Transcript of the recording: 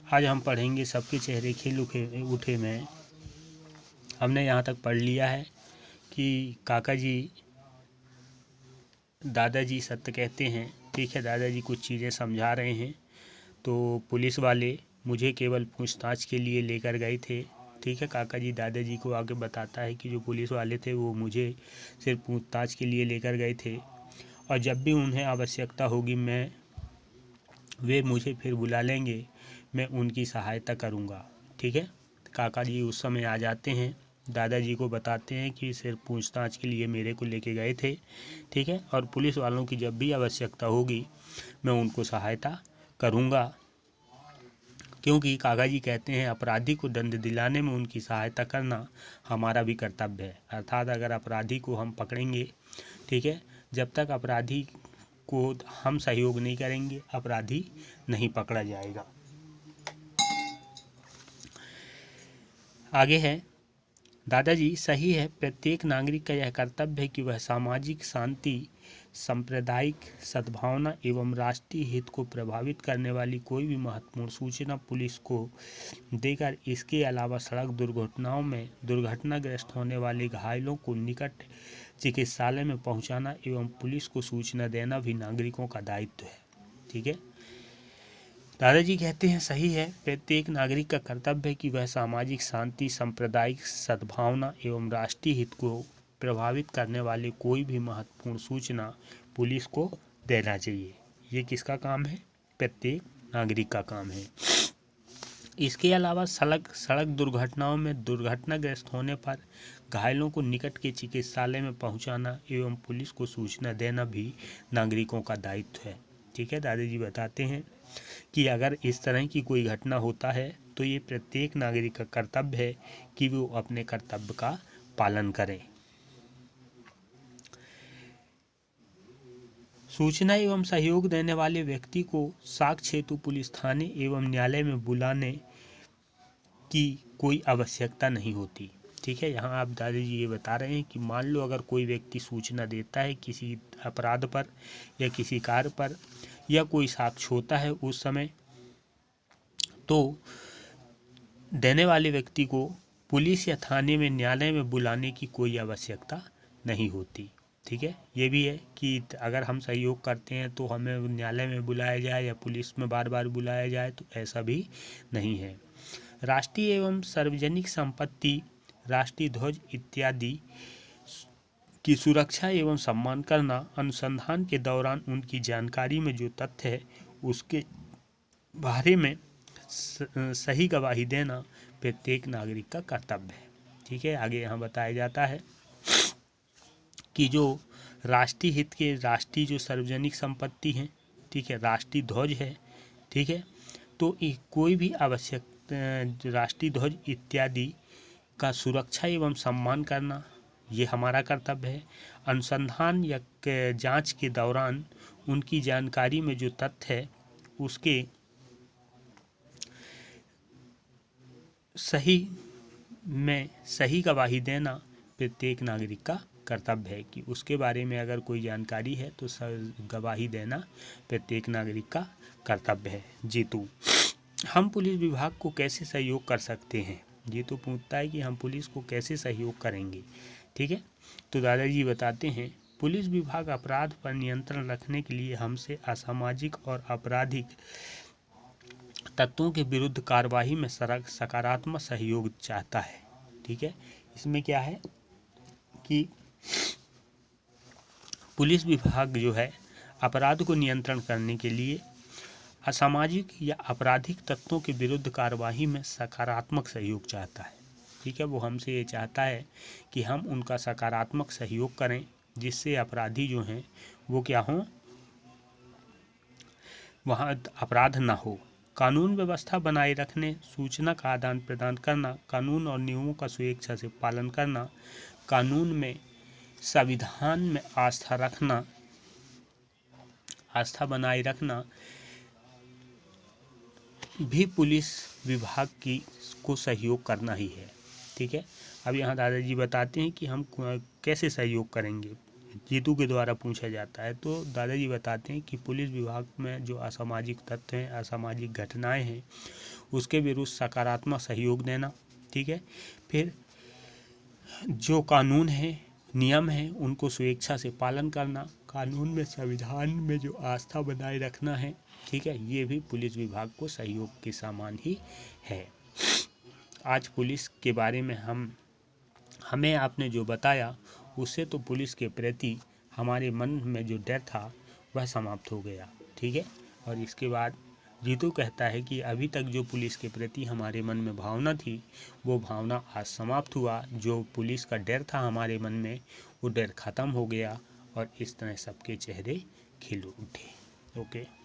आज हम पढ़ेंगे सबके चेहरे खिल उठे में। हमने यहाँ तक पढ़ लिया है कि काका जी दादाजी सत्य कहते हैं। ठीक है, दादाजी कुछ चीज़ें समझा रहे हैं तो पुलिस वाले मुझे केवल पूछताछ के लिए लेकर गए थे। ठीक है, काका जी दादाजी को आगे बताता है कि जो पुलिस वाले थे वो मुझे सिर्फ पूछताछ के लिए लेकर गए थे और जब भी उन्हें आवश्यकता होगी वे मुझे फिर बुला लेंगे, मैं उनकी सहायता करूंगा। ठीक है, काका जी उस समय आ जाते हैं, दादाजी को बताते हैं कि सिर्फ पूछताछ के लिए मेरे को लेके गए थे। ठीक है, और पुलिस वालों की जब भी आवश्यकता होगी मैं उनको सहायता करूंगा, क्योंकि काका जी कहते हैं अपराधी को दंड दिलाने में उनकी सहायता करना हमारा भी कर्तव्य है। अर्थात अगर अपराधी को हम पकड़ेंगे, ठीक है, जब तक अपराधी को हम सहयोग नहीं करेंगे अपराधी नहीं पकड़ा जाएगा। आगे है, दादाजी सही है, प्रत्येक नागरिक का यह कर्तव्य है कि वह सामाजिक शांति, सांप्रदायिक सद्भावना एवं राष्ट्रीय हित को प्रभावित करने वाली कोई भी महत्वपूर्ण सूचना पुलिस को देकर, इसके अलावा सड़क दुर्घटनाओं में दुर्घटनाग्रस्त होने वाले घायलों को निकट चिकित्सालय में पहुंचाना एवं पुलिस को सूचना देना भी नागरिकों का दायित्व है। ठीक है, दादाजी कहते हैं सही है, प्रत्येक नागरिक का कर्तव्य है कि वह सामाजिक शांति, सांप्रदायिक सद्भावना एवं राष्ट्रीय हित को प्रभावित करने वाली कोई भी महत्वपूर्ण सूचना पुलिस को देना चाहिए। ये किसका काम है? प्रत्येक नागरिक का काम है। इसके अलावा सड़क दुर्घटनाओं में दुर्घटनाग्रस्त होने पर घायलों को निकट के चिकित्सालय में पहुंचाना एवं पुलिस को सूचना देना भी नागरिकों का दायित्व है। ठीक है, दादाजी बताते हैं कि अगर इस तरह की कोई घटना होता है तो ये प्रत्येक नागरिक का कर्तव्य है कि वो अपने कर्तव्य का पालन करें। सूचना एवं सहयोग देने वाले व्यक्ति को साक्ष्य हेतु पुलिस थाने एवं न्यायालय में बुलाने की कोई आवश्यकता नहीं होती। ठीक है, यहाँ आप दादाजी ये बता रहे हैं कि मान लो अगर कोई व्यक्ति सूचना देता है किसी अपराध पर या किसी कार्य पर या कोई साक्ष्य होता है उस समय, तो देने वाले व्यक्ति को पुलिस या थाने में न्यायालय में बुलाने की कोई आवश्यकता नहीं होती। ठीक है, ये भी है कि अगर हम सहयोग करते हैं तो हमें न्यायालय में बुलाया जाए या पुलिस में बार बार बुलाया जाए, तो ऐसा भी नहीं है। राष्ट्रीय एवं सार्वजनिक संपत्ति, राष्ट्रीय ध्वज इत्यादि की सुरक्षा एवं सम्मान करना, अनुसंधान के दौरान उनकी जानकारी में जो तथ्य है उसके बारे में सही गवाही देना प्रत्येक नागरिक का कर्तव्य है। ठीक है, आगे यहाँ बताया जाता है कि जो राष्ट्रीय हित के राष्ट्रीय जो सार्वजनिक संपत्ति है, ठीक है, राष्ट्रीय ध्वज है, ठीक है, तो कोई भी आवश्यक राष्ट्रीय ध्वज इत्यादि का सुरक्षा एवं सम्मान करना ये हमारा कर्तव्य है। अनुसंधान या जांच के दौरान उनकी जानकारी में जो तथ्य है उसके सही गवाही देना प्रत्येक नागरिक का कर्तव्य है कि उसके बारे में अगर कोई जानकारी है तो गवाही देना प्रत्येक नागरिक का कर्तव्य है। जीतू, हम पुलिस विभाग को कैसे सहयोग कर सकते हैं? जीतू पूछता है कि हम पुलिस को कैसे सहयोग करेंगे। ठीक है, तो दादाजी बताते हैं पुलिस विभाग अपराध पर नियंत्रण रखने के लिए हमसे असामाजिक और आपराधिक तत्वों के विरुद्ध कार्रवाई में सकारात्मक सहयोग चाहता है। ठीक है, इसमें क्या है कि पुलिस विभाग जो है अपराध को नियंत्रण करने के लिए असामाजिक या आपराधिक तत्वों के विरुद्ध कार्रवाई में सकारात्मक सहयोग चाहता है। ठीक है, वो हमसे ये चाहता है कि हम उनका सकारात्मक सहयोग करें जिससे अपराधी जो हैं वो क्या हों, वहाँ अपराध ना हो। कानून व्यवस्था बनाए रखने, सूचना का आदान प्रदान करना, कानून और नियमों का स्वेच्छा से पालन करना, कानून में संविधान में आस्था बनाए रखना भी पुलिस विभाग को सहयोग करना ही है। ठीक है, अब यहाँ दादाजी बताते हैं कि हम कैसे सहयोग करेंगे। जीतू के द्वारा पूछा जाता है तो दादाजी बताते हैं कि पुलिस विभाग में जो असामाजिक तत्व हैं, असामाजिक घटनाएं हैं, उसके विरुद्ध सकारात्मक सहयोग देना, ठीक है। फिर जो कानून है, नियम है, उनको स्वेच्छा से पालन करना, कानून में, संविधान में जो आस्था बनाए रखना है, ठीक है, ये भी पुलिस विभाग को सहयोग के समान ही है। आज पुलिस के बारे में हमें आपने जो बताया, उससे तो पुलिस के प्रति हमारे मन में जो डर था वह समाप्त हो गया, ठीक है। और इसके बाद जीतू कहता है कि अभी तक जो पुलिस के प्रति हमारे मन में भावना थी, वो भावना आज समाप्त हुआ। जो पुलिस का डर था हमारे मन में, वो डर खत्म हो गया और इस तरह सबके चेहरे खिल उठे। ओके।